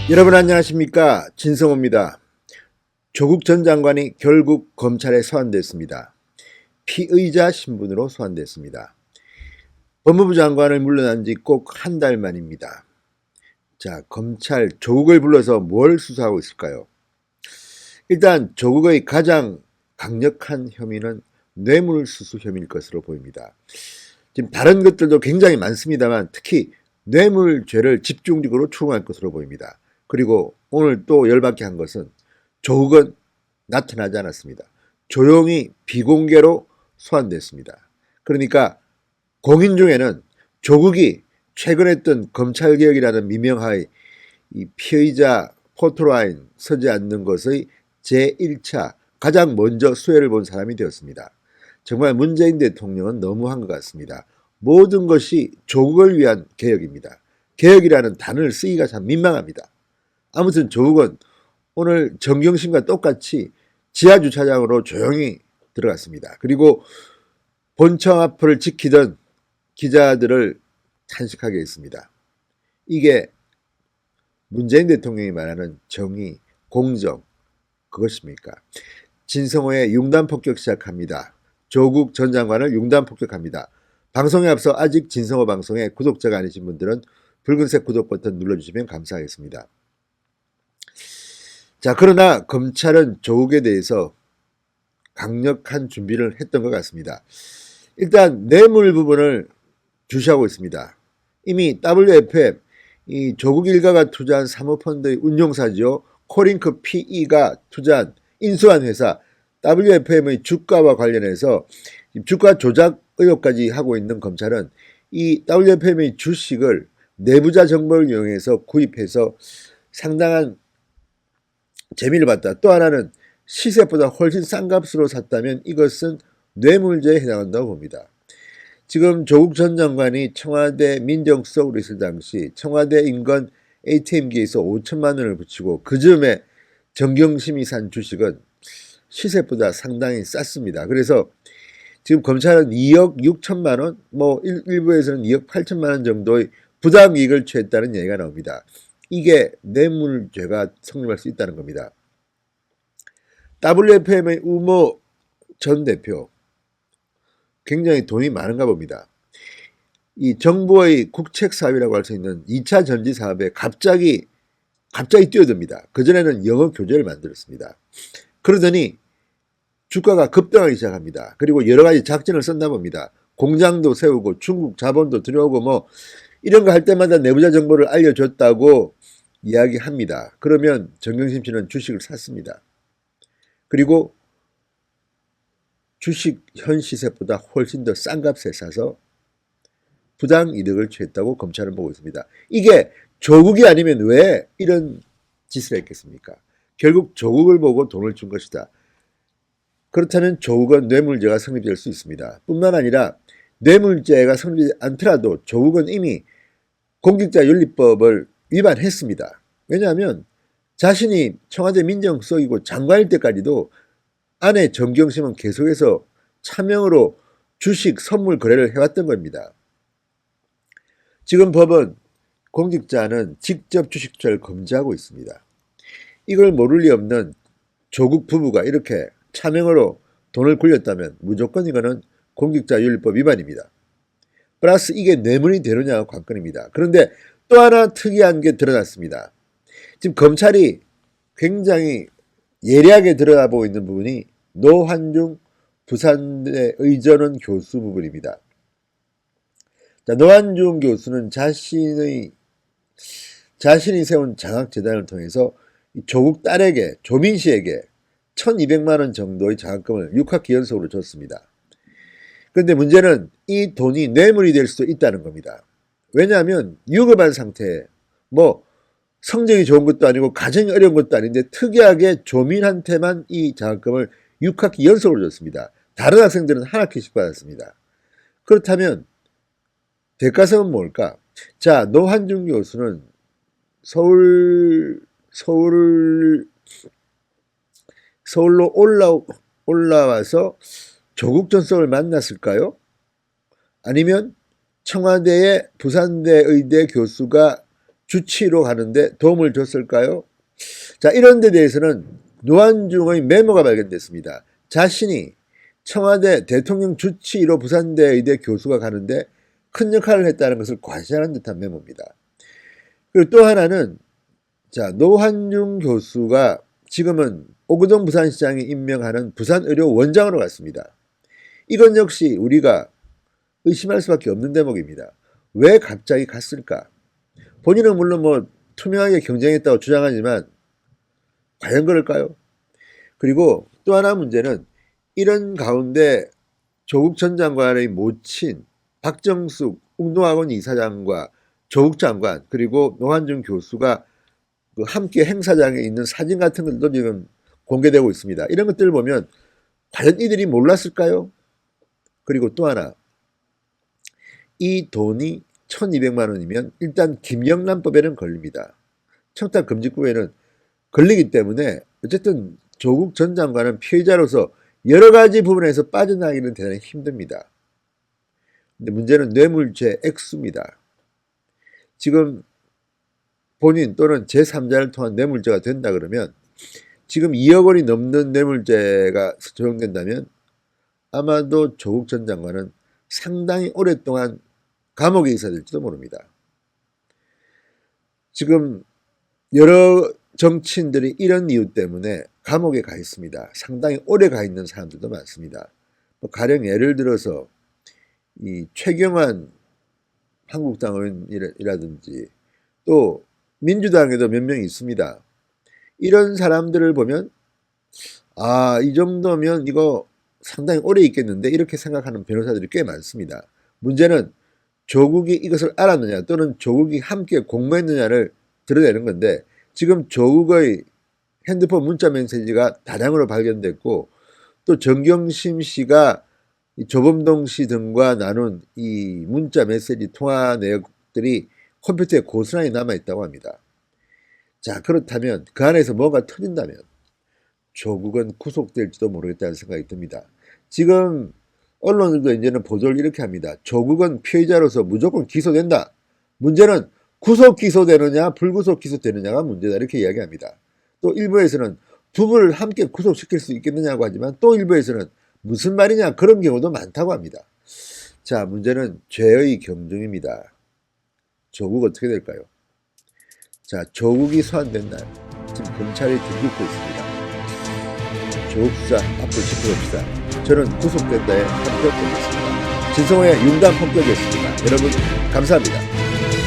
여러분 안녕하십니까, 진성호입니다. 조국 전 장관이 결국 검찰에 소환됐습니다. 피의자 신분으로 소환됐습니다. 법무부 장관을 물러난 지 꼭 한 달 만입니다. 자, 검찰 조국을 불러서 뭘 수사하고 있을까요? 일단 조국의 가장 강력한 혐의는 뇌물수수 혐의일 것으로 보입니다. 지금 다른 것들도 굉장히 많습니다만 특히 뇌물죄를 집중적으로 추궁할 것으로 보입니다. 그리고 오늘 또 열받게 한 것은 조국은 나타나지 않았습니다. 조용히 비공개로 소환됐습니다. 그러니까 공인 중에는 조국이 최근 했던 검찰개혁이라는 미명하에 이 피의자 포토라인 서지 않는 것의 제1차 가장 먼저 수혜를 본 사람이 되었습니다. 정말 문재인 대통령은 너무한 것 같습니다. 모든 것이 조국을 위한 개혁입니다. 개혁이라는 단어를 쓰기가 참 민망합니다. 아무튼 조국은 오늘 정경심과 똑같이 지하주차장으로 조용히 들어갔습니다. 그리고 본청 앞을 지키던 기자들을 탄식하게 했습니다. 이게 문재인 대통령이 말하는 정의, 공정, 그것입니까? 진성호의 융단 폭격 시작합니다. 조국 전 장관을 융단 폭격합니다. 방송에 앞서 아직 진성호 방송에 구독자가 아니신 분들은 붉은색 구독 버튼 눌러주시면 감사하겠습니다. 자, 그러나 검찰은 조국에 대해서 강력한 준비를 했던 것 같습니다. 일단 뇌물 부분을 주시하고 있습니다. 이미 WFM, 이 조국 일가가 투자한 사모펀드의 운용사죠. 코링크 PE가 투자한 인수한 회사 WFM의 주가와 관련해서 주가 조작 의혹까지 하고 있는 검찰은 이 WFM의 주식을 내부자 정보를 이용해서 구입해서 상당한 재미를 봤다. 또 하나는 시세보다 훨씬 싼 값으로 샀다면 이것은 뇌물죄에 해당한다고 봅니다. 지금 조국 전 장관이 청와대 민정수석으로 있을 당시 청와대 인근 ATM기에서 5천만 원을 붙이고 그 즈음에 정경심이 산 주식은 시세보다 상당히 쌌습니다. 그래서 지금 검찰은 2억 6천만 원, 일부에서는 2억 8천만 원 정도의 부당이익을 취했다는 얘기가 나옵니다. 이게 뇌물죄가 성립할 수 있다는 겁니다. WFM의 우모 전 대표 굉장히 돈이 많은가 봅니다. 이 정부의 국책 사업이라고 할 수 있는 2차 전지 사업에 갑자기 뛰어듭니다. 그전에는 영어 교재를 만들었습니다. 그러더니 주가가 급등하기 시작합니다. 그리고 여러 가지 작전을 썼나 봅니다. 공장도 세우고 중국 자본도 들여오고 이런 거 할 때마다 내부자 정보를 알려줬다고 이야기합니다. 그러면 정경심 씨는 주식을 샀습니다. 그리고 주식 현 시세보다 훨씬 더 싼 값에 사서 부당 이득을 취했다고 검찰은 보고 있습니다. 이게 조국이 아니면 왜 이런 짓을 했겠습니까? 결국 조국을 보고 돈을 준 것이다. 그렇다면 조국은 뇌물죄가 성립될 수 있습니다. 뿐만 아니라 뇌물죄가 성립되지 않더라도 조국은 이미 공직자윤리법을 위반했습니다. 왜냐하면 자신이 청와대 민정수석이고 장관일 때까지도 아내 정경심은 계속해서 차명으로 주식 선물 거래를 해왔던 겁니다. 지금 법은 공직자는 직접 주식 투자를 금지하고 있습니다. 이걸 모를 리 없는 조국 부부가 이렇게 차명으로 돈을 굴렸다면 무조건 이거는 공직자윤리법 위반입니다. 플러스 이게 뇌물이 되느냐 관건입니다. 그런데 또 하나 특이한 게 드러났습니다. 지금 검찰이 굉장히 예리하게 들여다보고 있는 부분이 노환중 부산대 의전원 교수 부분입니다. 자, 노환중 교수는 자신이 세운 장학재단을 통해서 조국 딸에게, 조민 씨에게 1200만 원 정도의 장학금을 6학기 연속으로 줬습니다. 그런데 문제는 이 돈이 뇌물이 될 수도 있다는 겁니다. 왜냐하면 유급한 상태에 성적이 좋은 것도 아니고 가정이 어려운 것도 아닌데 특이하게 조민한테만 이 장학금을 6학기 연속으로 줬습니다. 다른 학생들은 한 학기씩 받았습니다. 그렇다면 대가성은 뭘까? 자, 노환중 교수는 서울로 올라와서 조국 전석을 만났을까요? 아니면 청와대의 부산대 의대 교수가 주치의로 가는데 도움을 줬을까요? 자, 이런 데 대해서는 노한중의 메모가 발견됐습니다. 자신이 청와대 대통령 주치의로 부산대 의대 교수가 가는데 큰 역할을 했다는 것을 과시하는 듯한 메모입니다. 그리고 또 하나는 자, 노한중 교수가 지금은 오거돈 부산시장이 임명하는 부산의료원장으로 갔습니다. 이건 역시 우리가 의심할 수밖에 없는 대목입니다. 왜 갑자기 갔을까? 본인은 물론 뭐 투명하게 경쟁했다고 주장하지만 과연 그럴까요? 그리고 또 하나 문제는 이런 가운데 조국 전 장관의 모친 박정숙 웅동학원 이사장과 조국 장관 그리고 노한중 교수가 그 함께 행사장에 있는 사진 같은 것도 지금 공개되고 있습니다. 이런 것들을 보면 과연 이들이 몰랐을까요? 그리고 또 하나, 이 돈이 1200만 원이면 일단 김영란법에는 걸립니다. 청탁금지구에는 걸리기 때문에 어쨌든 조국 전 장관은 피해자로서 여러 가지 부분에서 빠져나가기는 대단히 힘듭니다. 근데 문제는 뇌물죄 액수입니다. 지금 본인 또는 제3자를 통한 뇌물죄가 된다 그러면 지금 2억 원이 넘는 뇌물죄가 적용된다면 아마도 조국 전 장관은 상당히 오랫동안 감옥에 있어야 될지도 모릅니다. 지금 여러 정치인들이 이런 이유 때문에 감옥에 가 있습니다. 상당히 오래 가 있는 사람들도 많습니다. 가령 예를 들어서 이 최경환 한국당 의원이라든지 또 민주당에도 몇 명 있습니다. 이런 사람들을 보면 아, 이 정도면 이거 상당히 오래 있겠는데 이렇게 생각하는 변호사들이 꽤 많습니다. 문제는 조국이 이것을 알았느냐 또는 조국이 함께 공모했느냐를 드러내는 건데 지금 조국의 핸드폰 문자 메시지가 다량으로 발견됐고 또 정경심 씨가 조범동 씨 등과 나눈 이 문자 메시지 통화 내역들이 컴퓨터에 고스란히 남아있다고 합니다. 자, 그렇다면 그 안에서 뭐가 터진다면 조국은 구속될지도 모르겠다는 생각이 듭니다. 지금 언론들도 이제는 보도를 이렇게 합니다. 조국은 피해자로서 무조건 기소된다. 문제는 구속 기소되느냐 불구속 기소되느냐가 문제다 이렇게 이야기합니다. 또 일부에서는 두 분을 함께 구속시킬 수 있겠느냐고 하지만 또 일부에서는 무슨 말이냐 그런 경우도 많다고 합니다. 자, 문제는 죄의 경중입니다. 조국 어떻게 될까요? 자, 조국이 소환된 날 지금 검찰이 들끓고 있습니다. 조국 수사 앞으로 지켜봅시다. 저는 구속된다에 한 표 던졌습니다. 진성호의 융단 폭격이었습니다. 여러분 감사합니다.